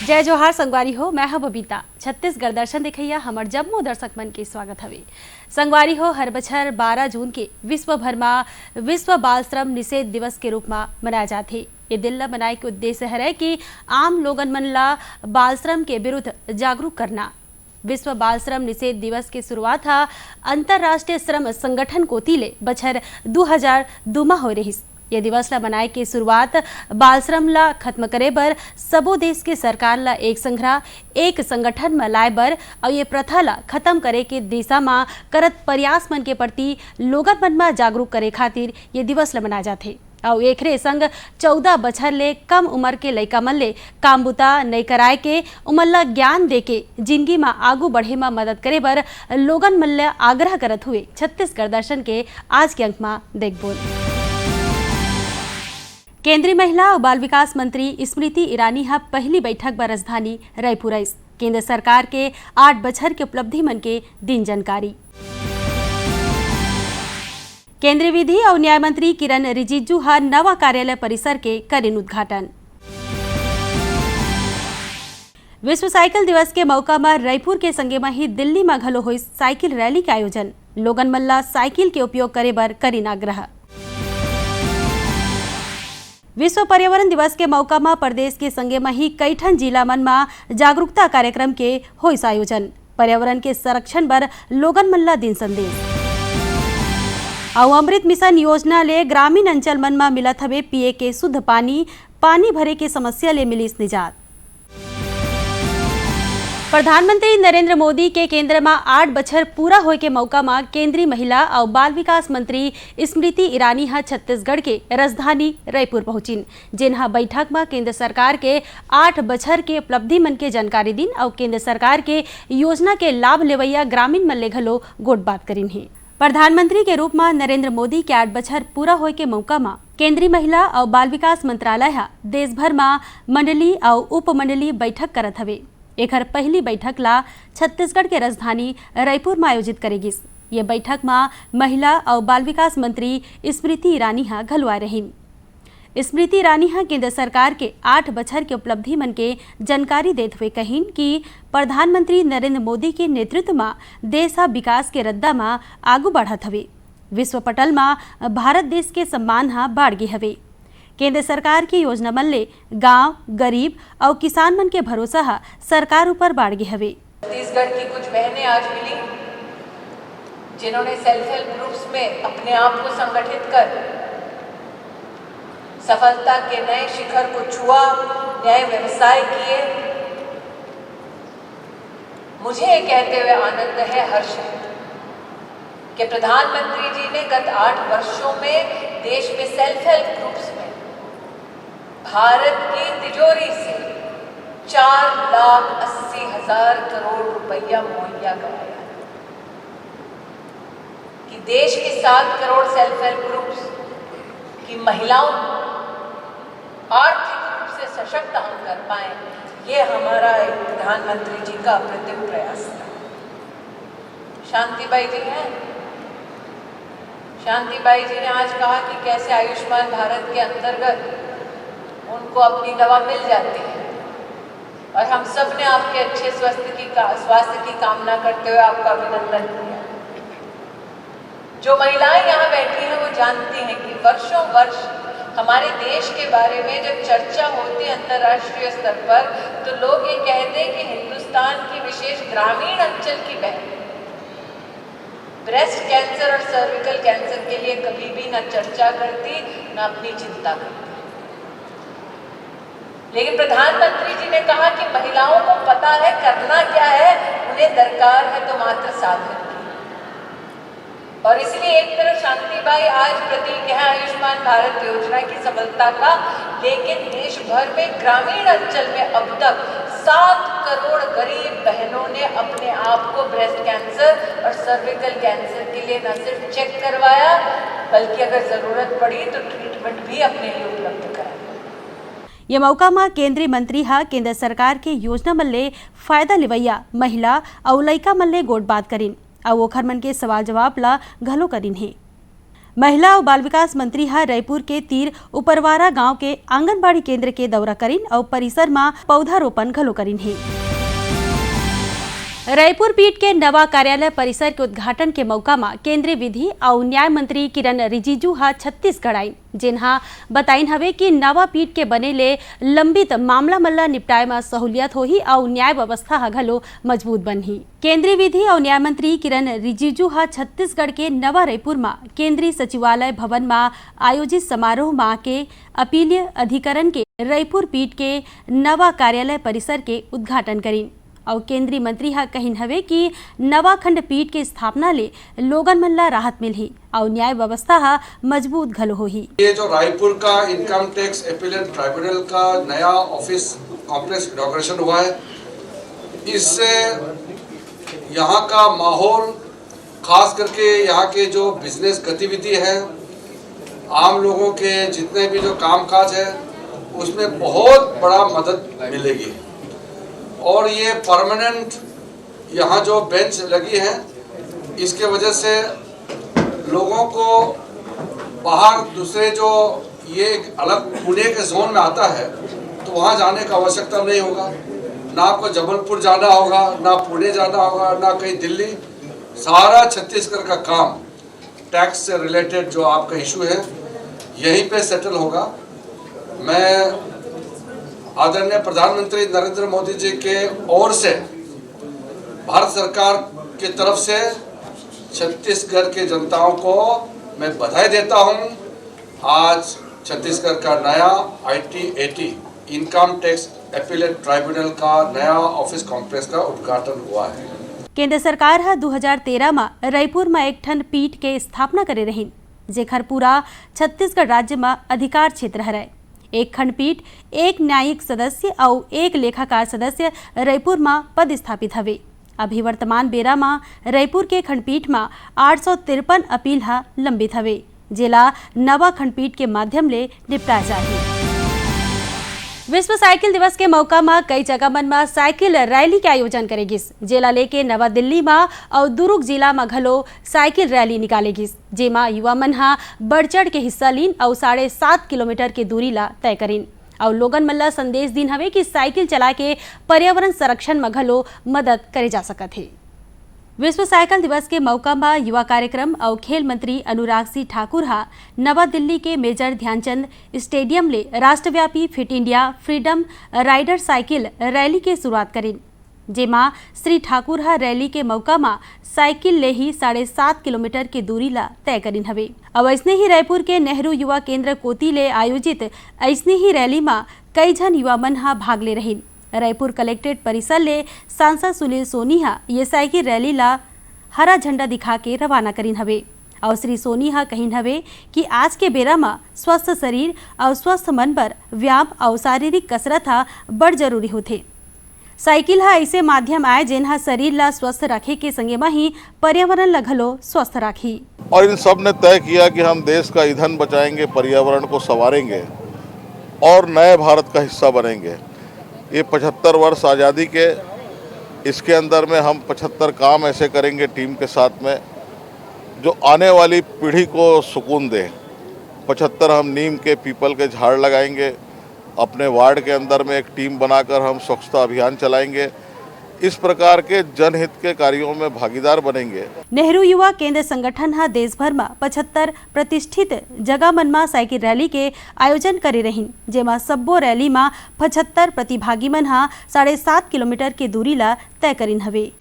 जय जोहार संगवारी हो। मैं हूं बबीता। छत्तीसगढ़ दर्शन देखैया हमर जम्मो दर्शक मन के स्वागत हवे। संगवारी हो, हर बछर 12 जून के विश्व भर में विश्व बाल श्रम निषेध दिवस के रूप में मनाया जाथे। ये दिन ला मनाए के उद्देश्य है कि आम लोगन मन ला बाल श्रम के विरुद्ध जागरूक करना। विश्व बाल श्रम निषेध दिवस की शुरुआत अंतर्राष्ट्रीय श्रम संगठन कोती ले बछर 2002 में हो रही। ये दिवस ला मनाए के शुरुआत बाल श्रम ला खत्म करे बर सबो देश के सरकार ला एक संग्रह एक संगठन में लाए बर और ये प्रथा ला खत्म करे के दिशा में करत प्रयास मन के प्रति लोगन मन में जागरूक करे खातिर ये दिवस ला मनाए जाथे। और एकरे संग 14 बछर ले कम उम्र के लइका मन ले काम बुता नहीं कराए के उमन ला ज्ञान दे के जिंदगी में आगू बढ़े में मदद करे बर लोगन मन ला आग्रह करत हुए छत्तीसगढ़ दर्शन के आज के अंक में देखबोल। केंद्रीय महिला और बाल विकास मंत्री स्मृति ईरानी हा पहली बैठक बर राजधानी रायपुर आई। केंद्र सरकार के 8 बछर के उपलब्धि मन के दिन जानकारी। केंद्रीय विधि और न्याय मंत्री किरण रिजिजू हा नवा कार्यालय परिसर के करेन उद्घाटन। विश्व साइकिल दिवस के मौका में रायपुर के संगे में ही दिल्ली में घलो हुई साइकिल रैली के आयोजन। लोगन मन ला साइकिल के उपयोग करे बर करेन आग्रह। विश्व पर्यावरण दिवस के मौका में प्रदेश के संगे में ही कई ठन जिला मन में जागरूकता कार्यक्रम के होइस आयोजन। पर्यावरण के संरक्षण बर लोगन मन ला दिन संदेश। और अमृत मिशन योजना ले ग्रामीण अंचल मन में मिलत हवे पिए के शुद्ध पानी भरे के समस्या ले मिलिस निजात। प्रधानमंत्री नरेंद्र मोदी के केंद्र में 8 बछर पूरा होए के मौका में केंद्रीय महिला और बाल विकास मंत्री स्मृति ईरानी हा छत्तीसगढ़ के राजधानी रायपुर पहुंचिन। जिन्हा बैठक में केंद्र सरकार के 8 बछर के उपलब्धि मन के जानकारी दिन और केंद्र सरकार के योजना के लाभ लेवैया ग्रामीण मन ले घलो गोट बात करिन है। प्रधानमंत्री के रूप में नरेंद्र मोदी के 8 बछर पूरा होए के मौका में केंद्रीय महिला और बाल विकास मंत्रालय हा देश भर में मंडली और उप मंडली बैठक करत हवे। एकर पहली बैठक ला छत्तीसगढ़ के राजधानी रायपुर में आयोजित करेगी। ये बैठक में महिला और बाल विकास मंत्री स्मृति ईरानी हा घलुआ रहीन। स्मृति ईरानी हा केंद्र सरकार के 8 बछर के उपलब्धि मन के जानकारी देते हुए कहिन कि प्रधानमंत्री नरेंद्र मोदी के नेतृत्व में देश हा विकास के रद्दा में आगू बढ़त हवे। विश्व पटल में भारत देश के सम्मान हा बढ़ गे हवे। केंद्र सरकार की योजना मन ले गांव गरीब और किसान मन के भरोसा हा सरकार ऊपर बढ़ गए हवे। छत्तीसगढ़ की कुछ बहनें आज मिली जिन्होंने सेल्फ हेल्प ग्रुप्स में अपने आप को संगठित कर सफलता के नए शिखर को छुआ, नए व्यवसाय किए। मुझे ये कहते हुए आनंद है, हर्ष है कि प्रधानमंत्री जी ने गत 8 वर्षों में देश में सेल्फ हेल्प ग्रुप्स में भारत की तिजोरी से 4,80,000 करोड़ रुपया मुहैया कराया कि देश के 7 करोड़ सेल्फ हेल्प ग्रुप्स की महिलाओं आर्थिक रूप से सशक्त हम कर पाए। ये हमारा एक प्रधानमंत्री जी का अप्रतिम प्रयास था। शांतिबाई जी हैं, शांतिबाई जी ने आज कहा कि कैसे आयुष्मान भारत के अंतर्गत उनको अपनी दवा मिल जाती है और हम सब ने आपके अच्छे स्वास्थ्य की कामना करते हुए आपका अभिनंदन किया। जो महिलाएं यहाँ बैठी हैं वो जानती हैं कि वर्षों वर्ष हमारे देश के बारे में जब चर्चा होती है अंतर्राष्ट्रीय स्तर पर तो लोग ये कहते हैं कि हिंदुस्तान की विशेष ग्रामीण अंचल की बहन ब्रेस्ट कैंसर और सर्विकल कैंसर के लिए कभी भी न चर्चा करती न अपनी चिंता करती। लेकिन प्रधानमंत्री जी ने कहा कि महिलाओं को पता है करना क्या है, उन्हें दरकार है तो मात्र साधन की। और इसलिए एक तरफ शांतिबाई आज प्रतीक है आयुष्मान भारत योजना की सफलता का, लेकिन देश भर में ग्रामीण अंचल में अब तक 7 करोड़ गरीब बहनों ने अपने आप को ब्रेस्ट कैंसर और सर्विकल कैंसर के लिए न सिर्फ चेक करवाया बल्कि अगर जरूरत पड़ी तो ट्रीटमेंट भी अपने लिए उपलब्ध कराया। ये मौका में केंद्रीय मंत्री हा केंद्र सरकार के योजना मन ले फायदा लेवैया महिला और लइका मन ले गोट बात करिन और ओखर मन के सवाल जवाब ला घलो करिन है। महिला और बाल विकास मंत्री हा रायपुर के तीर उपरवारा गांव के आंगनबाड़ी केंद्र के दौरा करीन और परिसर में पौधारोपण घलो करीन है। रायपुर पीठ के नवा कार्यालय परिसर के उद्घाटन के मौका में केंद्रीय विधि और न्याय मंत्री किरण रिजिजू हा छत्तीसगढ़ आई, जिन्हा बताइन हवे कि नवा पीठ के बने ले लंबित मामला मल्ला निपटाए में सहूलियत होही और न्याय व्यवस्था हा घलो मजबूत बनही। केंद्रीय विधि और न्याय मंत्री किरण रिजिजू हा छत्तीसगढ़ के नवा रायपुर में केंद्रीय सचिवालय भवन में आयोजित समारोह में के अपीलीय अधिकरण के रायपुर पीठ के नवा कार्यालय परिसर के उद्घाटन करीन और केंद्रीय मंत्री हा कहिन हवे कि नवा खंड पीठ के स्थापना ले लोगन मन ला राहत मिलही और न्याय व्यवस्था हा मजबूत घलो होही। ये जो रायपुर का इनकम टैक्स अपीलेट ट्राइब्यूनल का नया ऑफिस कॉम्प्लेक्स इनॉग्रेशन हुआ है, इससे यहाँ का माहौल, खास करके यहाँ के जो बिजनेस गतिविधि है, आम लोगों के जितने भी जो कामकाज है, उसमें बहुत बड़ा मदद मिलेगी। और ये परमानेंट यहाँ जो बेंच लगी है, इसके वजह से लोगों को बाहर दूसरे जो ये अलग पुणे के जोन में आता है तो वहाँ जाने का आवश्यकता नहीं होगा, ना आपको जबलपुर जाना होगा, ना पुणे जाना होगा, ना कहीं दिल्ली। सारा छत्तीसगढ़ का काम टैक्स से रिलेटेड जो आपका इशू है यहीं पे सेटल होगा। मैं आदरणीय प्रधानमंत्री नरेंद्र मोदी जी के ओर से भारत सरकार की तरफ से छत्तीसगढ़ के जनताओं को मैं बधाई देता हूं। आज छत्तीसगढ़ का नया IT-80 income tax appellate tribunal का नया ऑफिस कॉम्प्लेक्स का उद्घाटन हुआ है। केंद्र सरकार हा 2013 में रायपुर में एक ठन पीठ के स्थापना करे रही, जेखर पूरा छत्तीसगढ़ राज्य में अधिकार क्षेत्र हरे। एक खंडपीठ, एक न्यायिक सदस्य और एक लेखाकार सदस्य रायपुर में पद स्थापित हवे। अभी वर्तमान बेरा में रायपुर के खंडपीठ में 853 अपील हा लंबित हवे, जेला नवा खंडपीठ के माध्यम ले निपटा जाही। विश्व साइकिल दिवस के मौका में कई जगह मन में साइकिल रैली के आयोजन करेगिस, जेला लेके नवा दिल्ली में और दुर्ग जिला में घलो साइकिल रैली निकालेगिस, जेमा युवा मन हा बढ़ चढ़ के हिस्सा लीन और 7.5 किलोमीटर के दूरी ला तय करीन और लोगन मन ला संदेश दिन हवे कि साइकिल चला के पर्यावरण संरक्षण में घलो मदद करे जा सकत है। विश्व साइकिल दिवस के मौका में युवा कार्यक्रम और खेल मंत्री अनुराग सिंह ठाकुर हा नवा दिल्ली के मेजर ध्यानचंद स्टेडियम ले राष्ट्रव्यापी fit India freedom rider cycle rally के शुरुआत करीन, जेमा श्री ठाकुर हा रैली के मौका में साइकिल ले ही 7.5 किलोमीटर के दूरी ला तय करीन हवे। अब ऐसने ही रायपुर के नेहरू युवा केंद्र कोती ले आयोजित ऐसने ही रैली में कई जन युवा मन हा भाग ले रहीन। रायपुर कलेक्ट्रेट परिसर ले सांसद सुनील सोनी हा ये साइकिल रैली ला हरा झंडा दिखा के रवाना करीन हवे और श्री सोनी हा कहिन हवे कि आज के बेरा में स्वस्थ शरीर और स्वस्थ मन पर व्यायाम और शारीरिक कसरत हा बड़ जरूरी होथे। साइकिल हा ऐसे माध्यम आए जेन हा शरीर ला स्वस्थ रखे के संगे में ही पर्यावरण ला घलो स्वस्थ राखी। और इन सब ने तय किया कि हम देश का ईंधन बचाएंगे, पर्यावरण को संवारेंगे और नए भारत का हिस्सा बनेंगे। ये 75 वर्ष आज़ादी के, इसके अंदर में हम 75 काम ऐसे करेंगे टीम के साथ में जो आने वाली पीढ़ी को सुकून दे। 75 हम नीम के, पीपल के झाड़ लगाएंगे। अपने वार्ड के अंदर में एक टीम बनाकर हम स्वच्छता अभियान चलाएंगे। इस प्रकार के जनहित के कार्यों में भागीदार बनेंगे। नेहरू युवा केंद्र संगठन हा देश भर में 75 प्रतिष्ठित जगह मन में साइकिल रैली के आयोजन करे रही, जेमा सब्बो रैली में 75 प्रतिभागी मन हा 7.5 किलोमीटर के दूरी ला तय करीन हवे।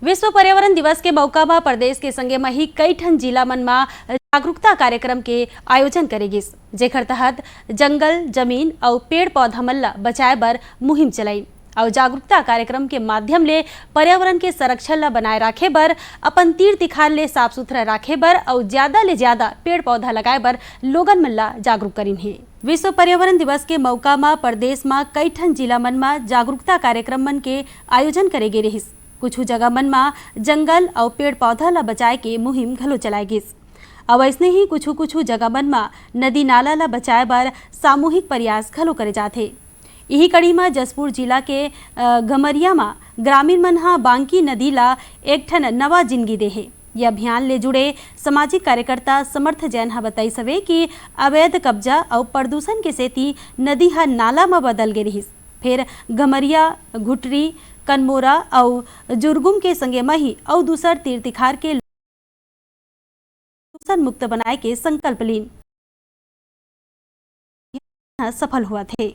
विश्व पर्यावरण दिवस के मौका में प्रदेश के संगे में ही कई ठन जिला मन में जागरूकता कार्यक्रम के आयोजन करेगिस, जेकर तहत जंगल, जमीन और पेड़ पौधा मन ला बचाए बर मुहिम चलाई और जागरूकता कार्यक्रम के माध्यम ले पर्यावरण के संरक्षण ला बनाए रखे बर, अपन तीर तिखार ले साफ सुथरा रखे बर और ज्यादा ले ज्यादा पेड़ पौधा लगाए बर लोगन मन ला जागरूक करीन है। विश्व पर्यावरण दिवस के मौका में प्रदेश में कई ठन जिला मन में जागरूकता कार्यक्रम मन के आयोजन करे गे रहिस। कुछ जगह मन में जंगल और पेड़ पौधा ला बचाए के मुहिम घलो चलाए गिस। अब ऐसने ही कुछ जगह मन में नदी नाला ला बचाए बर सामूहिक प्रयास घलो करे जाथे। यही कड़ी में जसपुर जिला के गमरिया में ग्रामीण मन हा बांकी नदी ला एक ठन नवा जिंदगी दे हे, यह अभियान ले जुड़े सामाजिक कार्यकर्ता समर्थ जैन हा बताई सवे कि अवैध कब्जा और प्रदूषण के सेती नदी हा नाला में बदल गे रहिस। फिर गमरिया, घुटरी, कनमोरा और जुर्गुम के संगे मही और दूसर तीर तिखार के प्रदूषण मुक्त बनाए के संकल्प लीन सफल हुआ थे।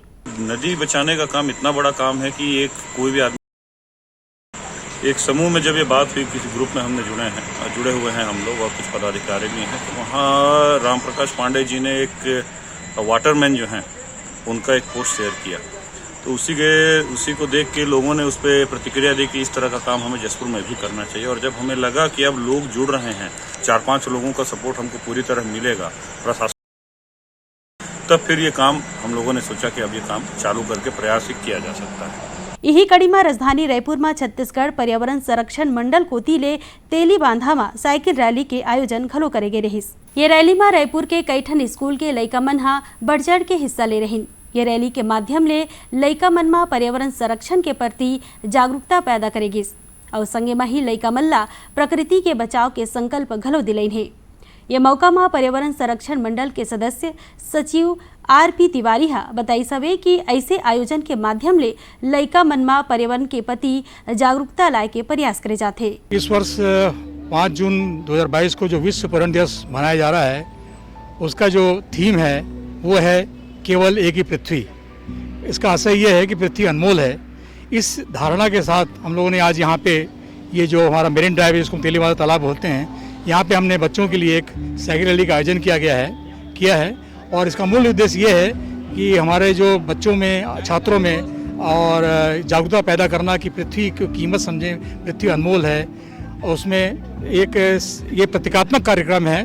नदी बचाने का काम इतना बड़ा काम है कि एक कोई भी आदमी एक समूह में जब ये बात हुई, किसी ग्रुप में हमने जुड़े हुए हैं हम लोग और कुछ पदाधिकारी भी हैं, तो वहाँ राम प्रकाश पांडे जी ने एक वाटरमैन जो हैं उनका एक पोस्ट शेयर किया। तो उसी को देख के लोगों ने उस पर प्रतिक्रिया दी कि इस तरह का काम हमें जसपुर में भी करना चाहिए। और जब हमें लगा कि अब लोग जुड़ रहे हैं, 4-5 लोगों का सपोर्ट हमको पूरी तरह मिलेगा प्रशासन, तब फिर ये काम हम लोगों ने सोचा कि अब ये काम चालू करके प्रयास किया जा सकता है। यही कड़ी में राजधानी रायपुर में छत्तीसगढ़ पर्यावरण संरक्षण मंडल कोती ले तेली बांधा में साइकिल रैली के आयोजन घलो करे गे रहिस। ये रैली में रायपुर के कई ठन स्कूल के लइका मन हा बढ़ चढ़ के हिस्सा ले रहिन। ये रैली के माध्यम ले लइका मन में पर्यावरण संरक्षण के प्रति जागरूकता पैदा करेगिस और संगे में ही लइका मन ला प्रकृति के बचाव के संकल्प घलो दिलाइन है। ये मौका में पर्यावरण संरक्षण मंडल के सदस्य सचिव आर.पी. तिवारी हा बताई सवे कि ऐसे आयोजन के माध्यम ले लइका मन में पर्यावरण के प्रति जागरूकता लाए के प्रयास करे जाते। इस वर्ष 5 जून 2022 को जो विश्व पर्यावरण दिवस मनाया जा रहा है, उसका जो थीम है वो है केवल एक ही पृथ्वी। इसका आशय ये है कि पृथ्वी अनमोल है। इस धारणा के साथ हम लोगों ने आज यहाँ पे ये जो हमारा मेरिन ड्राइव है, इसको तेलीबांधा तालाब बोलते हैं, यहाँ पे हमने बच्चों के लिए एक साइकिल रैली का आयोजन किया है और इसका मूल उद्देश्य ये है कि हमारे जो बच्चों में, छात्रों में और जागरूकता पैदा करना कि पृथ्वी की कीमत समझें, पृथ्वी अनमोल है। और उसमें एक ये प्रतीकात्मक कार्यक्रम है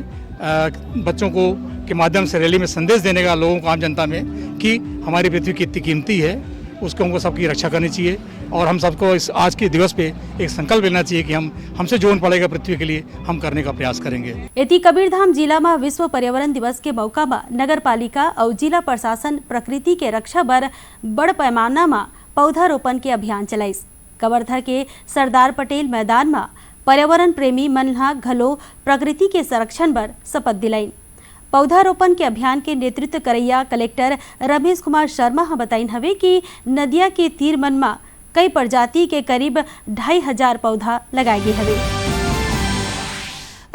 बच्चों को के माध्यम से रैली में संदेश देने का लोगों को, आम जनता में, कि हमारी पृथ्वी कितनी कीमती है, उसको हमको सबकी रक्षा करनी चाहिए और हम सबको इस आज के दिवस पे एक संकल्प लेना चाहिए कि हमसे जो पड़ेगा पृथ्वी के लिए हम करने का प्रयास करेंगे। इति कबीरधाम जिला में विश्व पर्यावरण दिवस के मौका में नगर पालिका और जिला प्रशासन प्रकृति के रक्षा बर बड़ पैमाना में पौधारोपण के अभियान चलाइस। कवर्धा के सरदार पटेल मैदान में पर्यावरण प्रेमी मन हा घलो प्रकृति के संरक्षण बर शपथ दिलाइन। पौधारोपण के अभियान के नेतृत्व करैया कलेक्टर रमेश कुमार शर्मा हा बताइन हवे कि नदिया के तीर मन में कई प्रजाति के करीब 2500 पौधा लगाए गए हवे।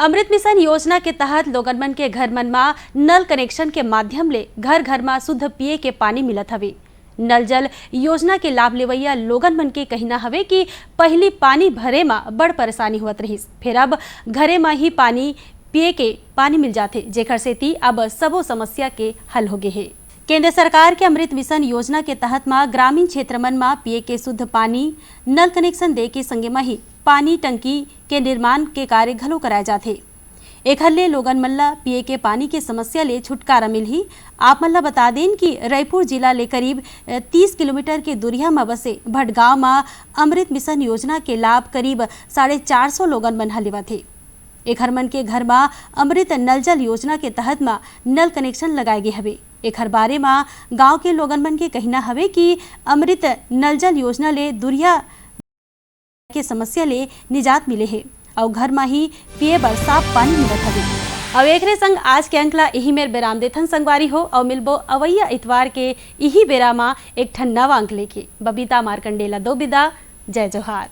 अमृत मिशन योजना के तहत लोगन मन के घर मन में नल कनेक्शन के माध्यम ले घर घर में शुद्ध पिए के पानी मिलत हवे। नल जल योजना के लाभ लेवैया लोगन मन के कहना हवे कि पहली पानी भरे में बड़ परेशानी होत रहिस, फिर अब घरे में ही पानी पिए के पानी मिल जाते, जेकर सेती अब सबो समस्या के हल हो गए है। केंद्र सरकार के अमृत मिशन योजना के तहत में ग्रामीण क्षेत्र मन में पिए के शुद्ध पानी नल कनेक्शन दे के संगे में ही पानी टंकी के निर्माण के कार्य घलो कराए जाते। एक हल्ले लोगन मल्ला पिए के पानी के समस्या ले छुटकारा मिल ही। आप मल्ला बता दें कि रायपुर जिला ले करीब 30 किलोमीटर के दूरिया में बसे भटगांव में अमृत मिशन योजना के लाभ करीब 450 लोगन मन हलेवा थे। एक हरमन के घर में अमृत नल जल योजना के तहत में नल कनेक्शन लगाए गए हवे। एक हर बारे में गांव के लोगन मन के कहना हवे कि अमृत नल जल योजना ले दुरिया के समस्या ले निजात मिले है और घर में ही पिए बर साफ पानी मिलत हवे। अब एकरे संग आज के अंकला यही मेर बेराम देथन संगवारी हो और मिलबो अवैया इतवार के यही बेरा में एक ठन नवा अंक लेके। बबीता मार्कंडेला दो बिदा। जय जोहार।